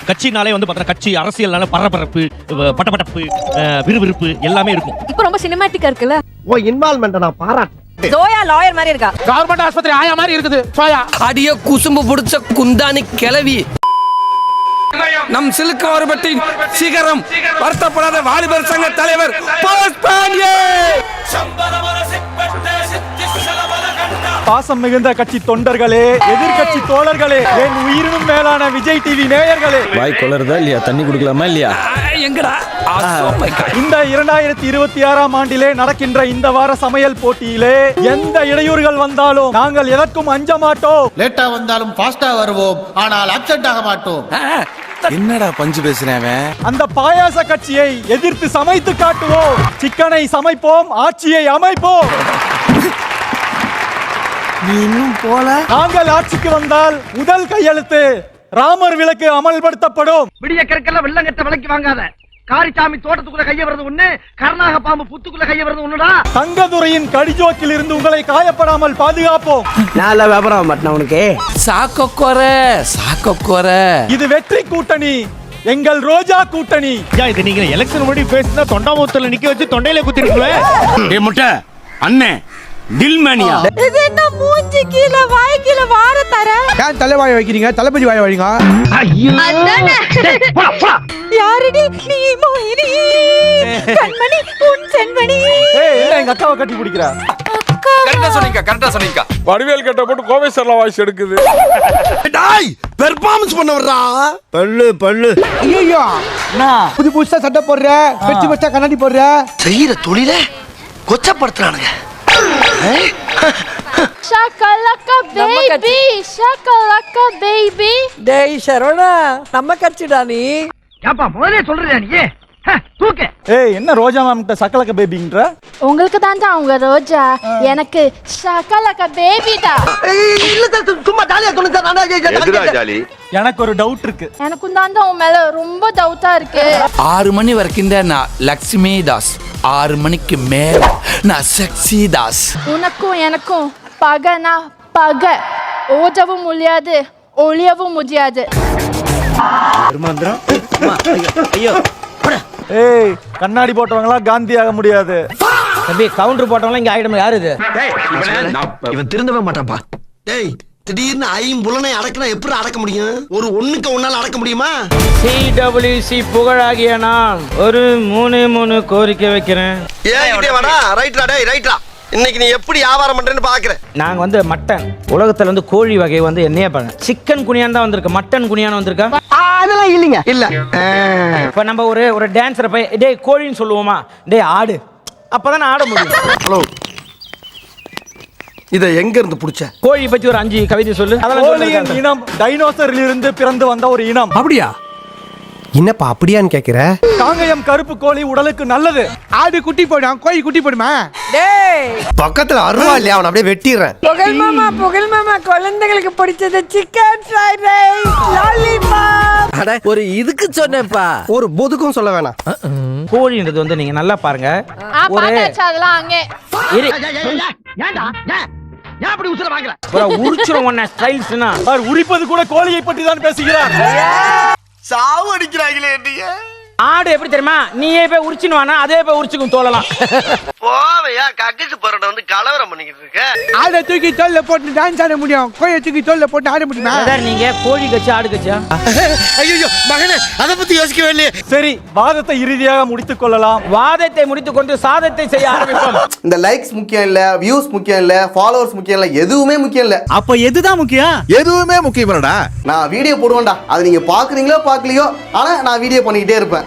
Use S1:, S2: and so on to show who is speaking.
S1: கட்சினாலே வந்து பார்த்தா கட்சி அரசியல்னால பரபரப்பு, பட்டப்படப்பு, விறுவிறுப்பு எல்லாமே இருக்கும்.
S2: இப்போ ரொம்ப சினிமேட்டிக்கா இருக்குல்ல.
S3: ஓ இன்வால்வ்மென்ட் நான் பாராட்டு.
S2: ஜோயா லாயர் மாதிரி இருக்கா.
S4: கவர்மெண்ட் ஆஸ்பத்திரி ஆயா மாதிரி இருக்குது. சோயா
S5: அடிய குசும்பு புடிச்ச குந்தானி கிளவி. நம் சிலுக்கு மாறுபட்டின் சிகரம் வருத்தப்படாத வாலிபர் சங்க தலைவர்
S4: பாசம் மிகுந்த கட்சி தொண்டர்களே, எதிர்கட்சி தோழர்களே, என் உயிரினும் மேலான விஜய் டிவி நேயர்களே,
S6: வாய் கொளருதா இல்லையா? தண்ணி குடுக்கலாமா இல்லையா?
S5: எங்கடா
S4: இந்த 2026ஆம் ஆண்டிலே நடக்கின்ற இந்த வார சமையல் போட்டியிலே எந்த இடையூறுகள் வந்தாலும் நாங்கள் எதற்கும் அஞ்ச மாட்டோம்.
S7: லேட்டா வந்தாலும் ஃபாஸ்டா வருவோம், ஆனால் அப்செட் ஆக மாட்டோம்.
S6: என்னடா பஞ்சு பேசுறேன்?
S4: அந்த பாயாச கட்சியை எதிர்த்து சமைத்து காட்டுவோம். சிக்கனை சமைப்போம், ஆட்சியை அமைப்போம்.
S3: நீ இன்னும் போல.
S4: நாங்கள் ஆட்சிக்கு வந்தால் முதல் கையெழுத்து ராமர் விளக்கு அமல்படுத்தப்படும்.
S3: விடிய கற்கெல்லாம் வெள்ளங்கட்ட விலைக்கு வாங்காத. காரிசாமி தோட்டத்துக்குள்ள கைய வருது ஒண்ணு, கருணாக பாம்பு புத்துக்குள்ள கைய வருது ஒண்ணுடா.
S4: தங்கதுரையின் கடிஜோக்கில் இருந்து உங்களை காயப்படாமல் பாதுகாப்போம்.
S3: நான் வியாபாரம் மாட்டேன் உனக்கு.
S5: சாக்கொக்கொர
S4: இது வெற்றி கூட்டணி, எங்கள் ரோஜா கூட்டணி.
S1: இது நீங்க எலெக்ஷன் முன்னாடி பேசினா தொண்டாமுத்தல நிக்க வச்சு தொண்டையில குத்திருக்கீங்களே.
S6: முட்டை அண்ணே தில்மேனியா.
S2: இது என்ன மூஞ்சி கீழ வாய் கீழ வார தர.
S4: ஏன் தலைவாய வைக்கிறீங்க? தளபதி வாய வைங்க.
S2: அதானே. யாரடி நீ மோகினி கண்மணி உன் செண்மணி.
S4: ஏய் என்ன எங்க அக்காவை கட்டி பிடிக்கிறா?
S5: கரெக்டா சொன்னீங்க.
S4: வடிவேல் கட்ட போட்டு கோவேஸ்வரல வாய்ஸ் எடுக்குது.
S7: டாய் பெர்ஃபார்மன்ஸ் பண்ணவறா. பல்லு
S4: ஐயோ நான் புதுசா சட்டை போடுற, வெச்சி வெச்சா கண்ணாடி போடுற.
S7: செய்யற தொழில கொச்சப்படுத்துறானுங்க.
S2: ஷாக்கலக்கா பேபி ஷாக்கலக்கா பேபி.
S8: டேய் சரவணா, நம்ம கட்சிடா நீ.
S3: ஏப்பா முதல்ல சொல்றியா நீ? தூக்கு.
S4: ஏய் என்ன ரோஜா மேம் கிட்ட சக்கலக்க பேபிங்கற?
S2: உங்களுக்கு தான்டா அவங்க ரோஜா, எனக்கு ஷாக்கலக்கா பேபிடா.
S3: இல்ல சும்மா ஜாலியா சொல்லுங்க சார்.
S7: எதுடா ஜாலி?
S4: எனக்கு ஒரு டவுட் இருக்கு.
S2: எனக்கும் தான்டா உன் மேல ரொம்ப டவுட்டா இருக்கு.
S5: 6 மணி வரைக்கும் தான் நான் லக்ஷ்மி தாஸ், 6 மணிக்கு மேல நான் செக்ஸி தாஸ்.
S2: உனக்கும் எனக்கும் பகனா பக, ஓடவும் முடியாது ஒளியவும் முடியாது.
S3: ஐயோ
S4: ஏய் கண்ணாடி போட்டவங்களா காந்தி ஆக முடியாது.
S3: தம்பி கவுண்டர் போட்டவங்க இங்க ஆயிடும். யாரு இது?
S7: இவன் திருந்தவே மாட்டான்ப்பா. டேய் திடீர்னு ஐம்புலனை அடக்கினா எப்படி அடக்க முடியும்? ஒரு ஒண்ணுக்கு ஒன்னால அடக்க முடியுமா?
S3: CWC புகழாகிய நான் ஒரு 3 கோரிக்கை வைக்கிறேன்.
S7: ஏன் வாடா. ரைட்ரா டேய் ரைட்ரா. இன்னைக்கு நீ எப்படி வியாபாரம் பண்றேன்னு பாக்குறேன்.
S3: நாங்க வந்து மட்டன் உலகத்துல வந்து கோழி வகை வந்து என்னைய பாருங்க. சிக்கன் குனியான் தான் வந்திருக்கு, மட்டன் குனியான் வந்திருக்கா? அதெல்லாம் இல்லைங்க. இல்ல இப்ப நம்ம ஒரு டான்ஸரை போய் டேய் கோழின்னு சொல்லுவோமா? டேய் ஆடு, அப்பதான் ஆட முடியும்.
S7: ஹலோ இத எங்க இருந்து புடிச்ச?
S3: கோழி பத்தி ஒரு 5 கவிதை சொல்லு.
S4: கோழியின் இனம் டைனோசரில் இருந்து பிறந்து வந்த ஒரு இனம்.
S5: அப்படியா?
S9: என்னப்பா அப்படியான்னு கேக்குற?
S4: காங்கயம் கருப்பு கோழி உடலுக்கு நல்லது.
S9: ஆடு குட்டி போடும், கோழி குட்டி போடுமா?
S8: டேய்
S9: பக்கத்துல அருவா இல்லையா? அவன் அப்படியே வெட்டிடுறேன்.
S8: புகழ் மாமா குழந்தைகளுக்கு பிடிச்சது சிக்கன் ஃப்ரைட் ரைஸ், லாலிபாப்.
S5: அட ஒரு இதுக்கு சொன்னேப்பா.
S9: ஒரு பொதுக்கும் சொல்ல வேணாம்.
S3: கோழின்றது வந்து நீங்க நல்லா பாருங்க.
S2: அதெல்லாம் அங்கே
S3: ஏன்டா ஏன் அப்படி உசுர வாங்குற? உரிச்சுறோம் ஒண்ணே ஸ்டைல்ஸ்னா
S4: அவர் உரிப்பது கூட கோழியை பற்றி தான் பேசுகிறார்.
S7: சாவு அடிக்கிறாங்களே நீங்க.
S3: ஆடு எப்படி தெரியுமா? நீயே போய் உரிச்சுன்னு வானா அதே போய் உரிச்சுக்கும் தோலலாம்.
S7: போவையா கக்கிச்சு போறட வந்து கலவரம் பண்ணிக்கிட்டு இருக்க.
S9: ஆடை தூக்கி தோல்ல போட்டு டான்ஸ் ஆட முடியும், கோழியை தூக்கி தோல்ல போட்டு ஆட முடியுமா?
S3: நீங்க கோழி கட்சி ஆடு கட்சியா?
S7: ஐயோ மகனே அத பத்தி யோசிக்கவே இல்லையே.
S4: சரி வாதத்தை இறுதியாக முடித்துக் கொள்ளலாம்.
S3: வாதத்தை முடித்துக் கொண்டு சாதத்தை செய்ய ஆரம்பிப்போம்.
S9: இந்த லைக்ஸ் முக்கியம் இல்ல, வியூஸ் முக்கியம் இல்ல, ஃபாலோவர்ஸ் முக்கியம் இல்ல, எதுவுமே முக்கியம் இல்ல.
S4: அப்ப எதுதான் முக்கியம்?
S6: எதுவுமே முக்கியம் இல்லடா.
S9: நான் வீடியோ போடுவேன்டா, அது நீங்க பாக்குறீங்களோ பாக்கலையோ, ஆனா நான் வீடியோ பண்ணிக்கிட்டே இருப்பேன்.